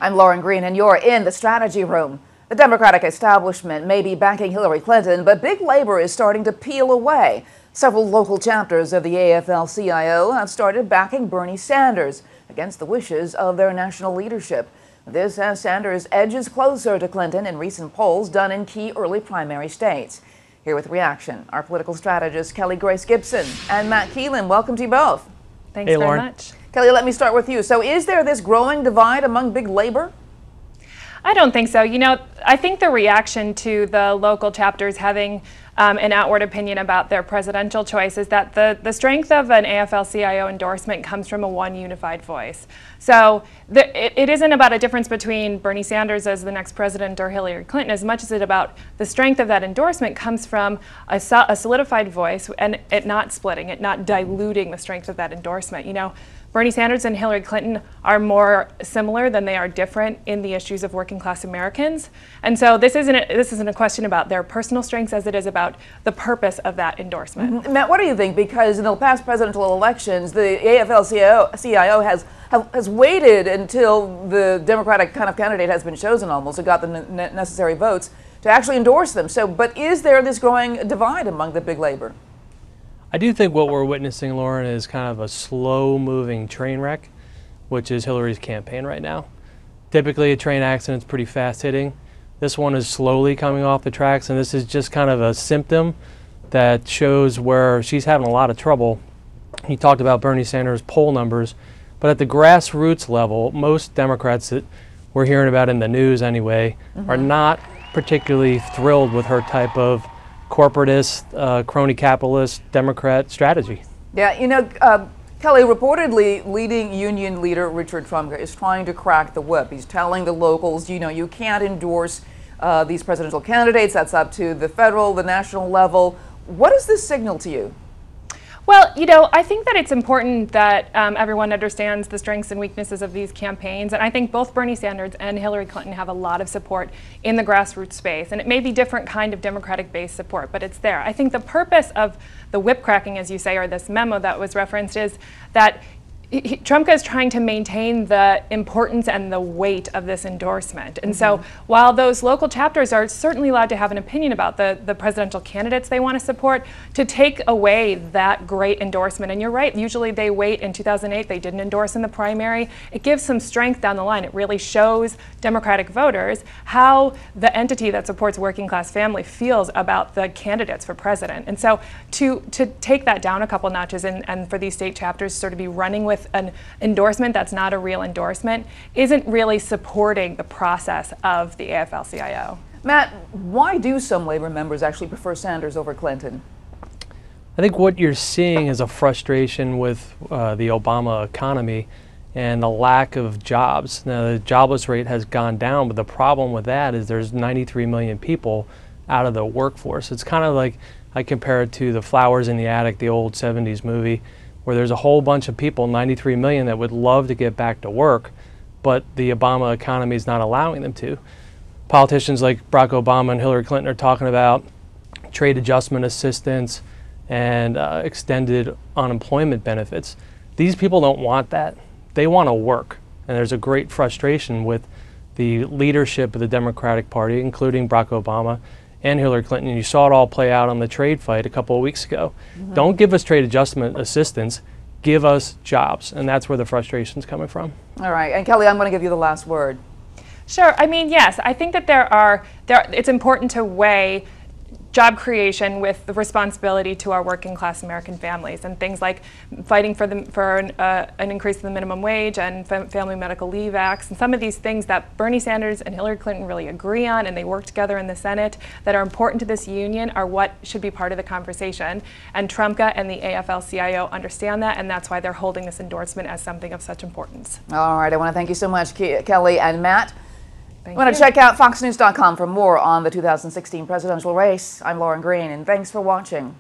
I'm Lauren Green, and you're in the strategy room. The Democratic establishment may be backing Hillary Clinton, but big labor is starting to peel away. Several local chapters of the AFL-CIO have started backing Bernie Sanders against the wishes of their national leadership. This as Sanders edges closer to Clinton in recent polls done in key early primary states. Here with reaction, our political strategist Kelly Grace Gibson and Matt Keelen. Welcome to you both. Thanks very Lauren. much. Kelly, let me start with you. So is there this growing divide among big labor? I don't think so. You know, I think the reaction to the local chapters having an outward opinion about their presidential choice is that the strength of an AFL-CIO endorsement comes from a one unified voice. So it isn't about a difference between Bernie Sanders as the next president or Hillary Clinton as much as it about the strength of that endorsement comes from a solidified voice and it not splitting, it not diluting the strength of that endorsement. You know, Bernie Sanders and Hillary Clinton are more similar than they are different in the issues of working class Americans. And so this isn't a question about their personal strengths as it is about the purpose of that endorsement. Matt, what do you think? Because in the past presidential elections, the AFL-CIO has waited until the Democratic kind of candidate has been chosen almost and got the necessary votes to actually endorse them. So, but is there this growing divide among the big labor? I do think what we're witnessing, Lauren, is kind of a slow-moving train wreck, which is Hillary's campaign right now. Typically, a train accident's pretty fast-hitting. This one is slowly coming off the tracks, and this is just kind of a symptom that shows where she's having a lot of trouble. You talked about Bernie Sanders' poll numbers, but at the grassroots level, most Democrats that we're hearing about in the news anyway are not particularly thrilled with her type of corporatist, crony capitalist Democrat strategy. Yeah, you know, Kelly, reportedly leading union leader Richard Trumka is trying to crack the whip. He's telling the locals, you know, you can't endorse these presidential candidates. That's up to the federal, the national level. What does this signal to you? Well, you know, I think that it's important that everyone understands the strengths and weaknesses of these campaigns. And I think both Bernie Sanders and Hillary Clinton have a lot of support in the grassroots space. And it may be different kind of Democratic-based support, but it's there. I think the purpose of the whip cracking, as you say, or this memo that was referenced, is that Trumka is trying to maintain the importance and the weight of this endorsement. And so while those local chapters are certainly allowed to have an opinion about the presidential candidates they want to support, to take away that great endorsement, and you're right, usually they wait. In 2008, they didn't endorse in the primary. It gives some strength down the line. It really shows Democratic voters how the entity that supports working class family feels about the candidates for president. And so to take that down a couple notches and for these state chapters to sort of be running with an endorsement that's not a real endorsement isn't really supporting the process of the AFL-CIO. Matt, why do some labor members actually prefer Sanders over Clinton? I think what you're seeing is a frustration with the Obama economy and the lack of jobs. Now, the jobless rate has gone down, but the problem with that is there's 93 million people out of the workforce. It's kind of like, I compare it to the Flowers in the Attic, the old 70s movie, where there's a whole bunch of people, 93 million, that would love to get back to work, but the Obama economy is not allowing them to. Politicians like Barack Obama and Hillary Clinton are talking about trade adjustment assistance and extended unemployment benefits. These people don't want that. They want to work. And there's a great frustration with the leadership of the Democratic Party, including Barack Obama and Hillary Clinton. You saw it all play out on the trade fight a couple of weeks ago. Don't give us trade adjustment assistance, give us jobs. And that's where the frustration's coming from. All right, and Kelly, I'm going to give you the last word. Sure, I mean, yes, I think that it's important to weigh job creation with the responsibility to our working class American families, and things like fighting for an increase in the minimum wage and Family Medical Leave Acts, and some of these things that Bernie Sanders and Hillary Clinton really agree on and they work together in the Senate that are important to this union are what should be part of the conversation. And Trumka and the AFL-CIO understand that, and that's why they're holding this endorsement as something of such importance. All right, I want to thank you so much, Kelly and Matt. Thank Want you. to check out foxnews.com for more on the 2016 presidential race. I'm Lauren Green, and thanks for watching.